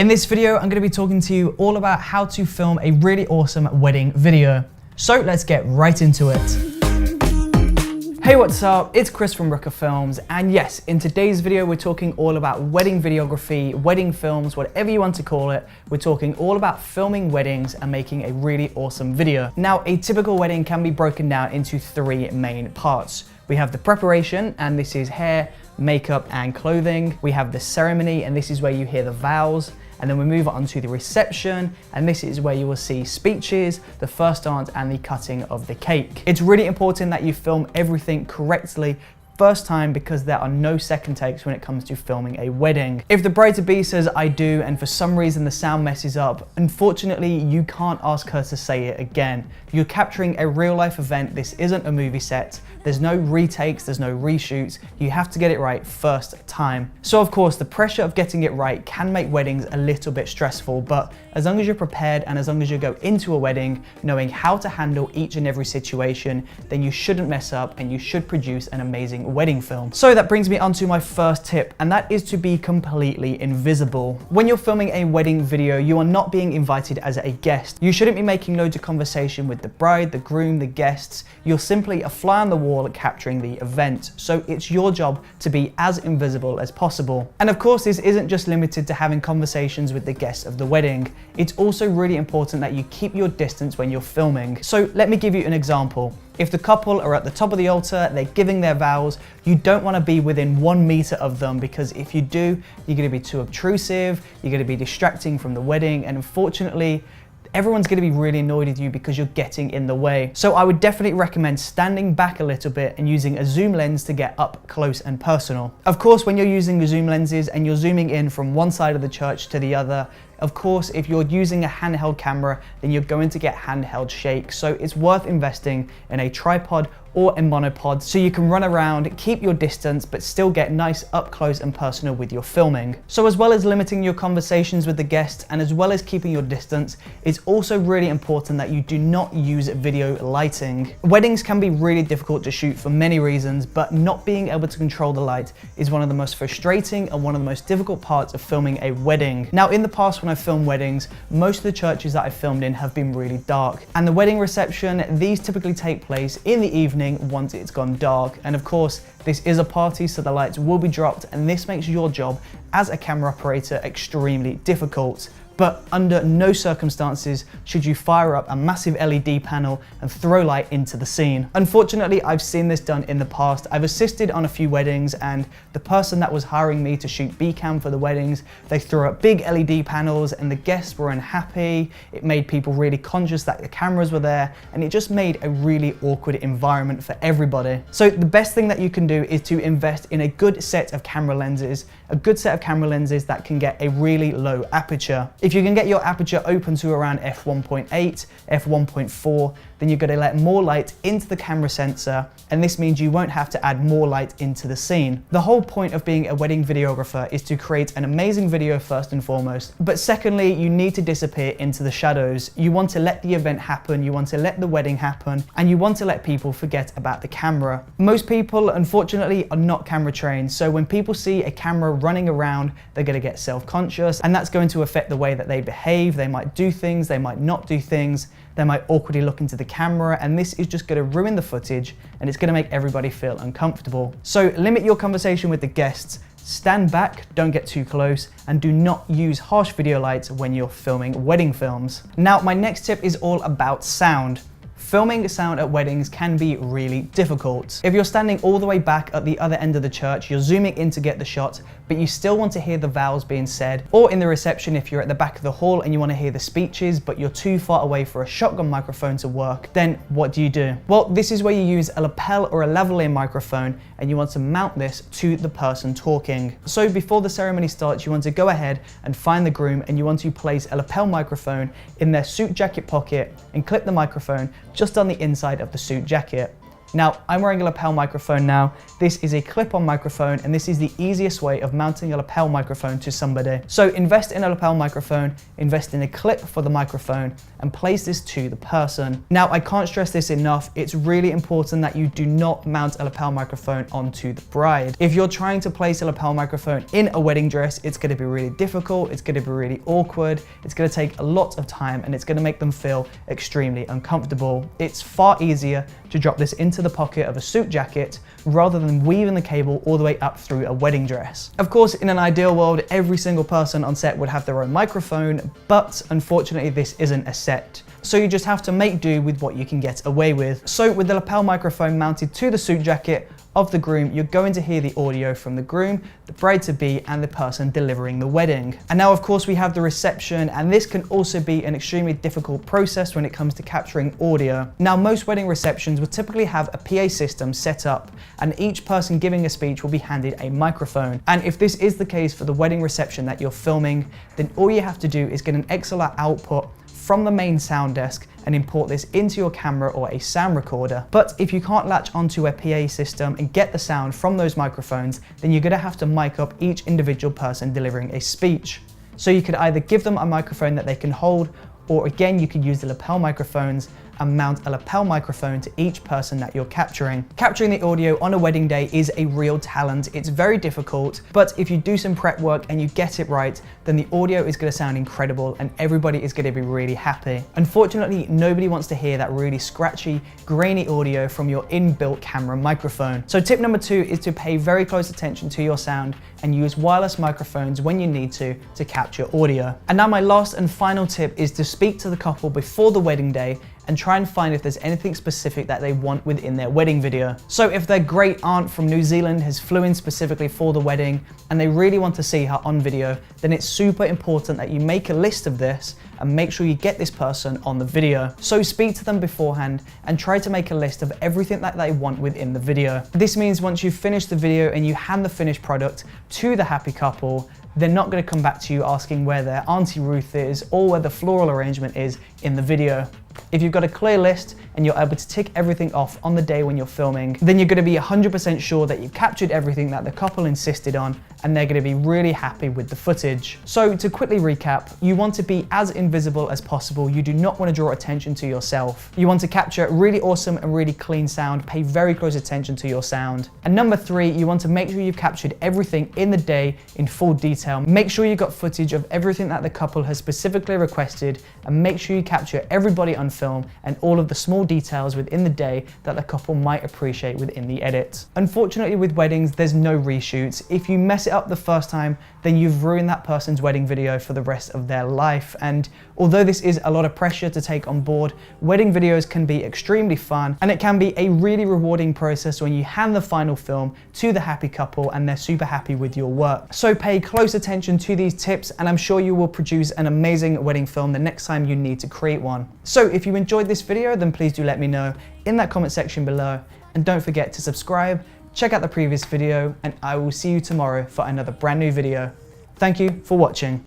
In this video, I'm going to be talking to you all about how to film a really awesome wedding video. So let's get right into it. Hey, what's up? It's Chris from Brooker Films, and yes, in today's video we're talking all about wedding videography, wedding films, whatever you want to call it. We're talking all about filming weddings and making a really awesome video. Now, a typical wedding can be broken down into three main parts. We have the preparation, and this is hair, makeup, and clothing. We have the ceremony, and this is where you hear the vows. And then we move on to the reception, and this is where you will see speeches, the first dance, and the cutting of the cake. It's really important that you film everything correctly first time because there are no second takes when it comes to filming a wedding. If the bride-to-be says I do and for some reason the sound messes up, unfortunately you can't ask her to say it again. You're capturing a real life event. This isn't a movie set. There's no retakes, there's no reshoots. You have to get it right first time. So of course the pressure of getting it right can make weddings a little bit stressful, but as long as you're prepared and as long as you go into a wedding knowing how to handle each and every situation, then you shouldn't mess up and you should produce an amazing wedding film. So that brings me on to my first tip, and that is to be completely invisible. When you're filming a wedding video, you are not being invited as a guest. You shouldn't be making loads of conversation with the bride, the groom, the guests. You're simply a fly on the wall capturing the event. So it's your job to be as invisible as possible. And of course, this isn't just limited to having conversations with the guests of the wedding. It's also really important that you keep your distance when you're filming. So let me give you an example. If the couple are at the top of the altar, they're giving their vows, you don't want to be within 1 meter of them, because if you do, you're going to be too obtrusive, you're going to be distracting from the wedding, and unfortunately, everyone's going to be really annoyed with you because you're getting in the way. So I would definitely recommend standing back a little bit and using a zoom lens to get up close and personal. Of course, when you're using the zoom lenses and you're zooming in from one side of the church to the other, of course, if you're using a handheld camera, then you're going to get handheld shake. So it's worth investing in a tripod or a monopod so you can run around, keep your distance, but still get nice up close and personal with your filming. So as well as limiting your conversations with the guests and as well as keeping your distance, it's also really important that you do not use video lighting. Weddings can be really difficult to shoot for many reasons, but not being able to control the light is one of the most frustrating and one of the most difficult parts of filming a wedding. Now, in the past when I've filmed weddings, most of the churches that I've filmed in have been really dark. And the wedding reception, these typically take place in the evening once it's gone dark. And of course, this is a party, so the lights will be dropped, and this makes your job as a camera operator extremely difficult. But under no circumstances should you fire up a massive LED panel and throw light into the scene. Unfortunately, I've seen this done in the past. I've assisted on a few weddings, and the person that was hiring me to shoot B-cam for the weddings, they threw up big LED panels and the guests were unhappy. It made people really conscious that the cameras were there, and it just made a really awkward environment for everybody. So the best thing that you can do is to invest in a good set of camera lenses, that can get a really low aperture. If you can get your aperture open to around f1.8, f1.4, then you're going to let more light into the camera sensor, and this means you won't have to add more light into the scene. The whole point of being a wedding videographer is to create an amazing video first and foremost, but secondly, you need to disappear into the shadows. You want to let the event happen, you want to let the wedding happen, and you want to let people forget about the camera. Most people, unfortunately, are not camera trained, so when people see a camera running around, they're going to get self-conscious, and that's going to affect the way that they behave. They might do things, they might not do things, they might awkwardly look into the camera, and this is just going to ruin the footage, and it's going to make everybody feel uncomfortable. So limit your conversation with the guests, stand back, don't get too close, and do not use harsh video lights when you're filming wedding films. Now, my next tip is all about sound. Filming sound at weddings can be really difficult. If you're standing all the way back at the other end of the church, you're zooming in to get the shot, but you still want to hear the vows being said, or in the reception if you're at the back of the hall and you want to hear the speeches, but you're too far away for a shotgun microphone to work, then what do you do? Well, this is where you use a lapel or a lavalier microphone, and you want to mount this to the person talking. So before the ceremony starts, you want to go ahead and find the groom, and you want to place a lapel microphone in their suit jacket pocket and clip the microphone just on the inside of the suit jacket. Now, I'm wearing a lapel microphone now. This is a clip-on microphone, and this is the easiest way of mounting a lapel microphone to somebody. So invest in a lapel microphone, invest in a clip for the microphone, and place this to the person. Now, I can't stress this enough. It's really important that you do not mount a lapel microphone onto the bride. If you're trying to place a lapel microphone in a wedding dress, it's gonna be really difficult, it's gonna be really awkward, it's gonna take a lot of time, and it's gonna make them feel extremely uncomfortable. It's far easier to drop this into the pocket of a suit jacket rather than weaving the cable all the way up through a wedding dress. Of course, in an ideal world, every single person on set would have their own microphone, but unfortunately this isn't a set. So you just have to make do with what you can get away with. So with the lapel microphone mounted to the suit jacket of the groom, you're going to hear the audio from the groom, the bride-to-be, and the person delivering the wedding. And now, of course, we have the reception, and this can also be an extremely difficult process when it comes to capturing audio. Now, most wedding receptions will typically have a PA system set up, and each person giving a speech will be handed a microphone. And if this is the case for the wedding reception that you're filming, then all you have to do is get an XLR output from the main sound desk and import this into your camera or a sound recorder. But if you can't latch onto a PA system and get the sound from those microphones, then you're gonna have to mic up each individual person delivering a speech. So you could either give them a microphone that they can hold, or again, you could use the lapel microphones and mount a lapel microphone to each person that you're capturing. Capturing the audio on a wedding day is a real talent. It's very difficult, but if you do some prep work and you get it right, then the audio is gonna sound incredible and everybody is gonna be really happy. Unfortunately, nobody wants to hear that really scratchy, grainy audio from your inbuilt camera microphone. So tip number 2 is to pay very close attention to your sound and use wireless microphones when you need to capture audio. And now my last and final tip is to speak to the couple before the wedding day and try and find if there's anything specific that they want within their wedding video. So if their great aunt from New Zealand has flew in specifically for the wedding and they really want to see her on video, then it's super important that you make a list of this and make sure you get this person on the video. So speak to them beforehand and try to make a list of everything that they want within the video. This means once you've finished the video and you hand the finished product to the happy couple, they're not going to come back to you asking where their Auntie Ruth is or where the floral arrangement is in the video. If you've got a clear list and you're able to tick everything off on the day when you're filming, then you're going to be 100% sure that you've captured everything that the couple insisted on, and they're going to be really happy with the footage. So to quickly recap, you want to be as invisible as possible. You do not want to draw attention to yourself. You want to capture really awesome and really clean sound. Pay very close attention to your sound. And number 3, you want to make sure you've captured everything in the day in full detail. Make sure you've got footage of everything that the couple has specifically requested, and make sure you capture everybody on film and all of the small details within the day that the couple might appreciate within the edit. Unfortunately, with weddings, there's no reshoots. If you mess it up the first time, then you've ruined that person's wedding video for the rest of their life. And although this is a lot of pressure to take on board, wedding videos can be extremely fun, and it can be a really rewarding process when you hand the final film to the happy couple and they're super happy with your work. So pay close attention to these tips, and I'm sure you will produce an amazing wedding film the next time you need to create one. So if you enjoyed this video, then please do let me know in that comment section below, and don't forget to subscribe, check out the previous video, and I will see you tomorrow for another brand new video. Thank you for watching.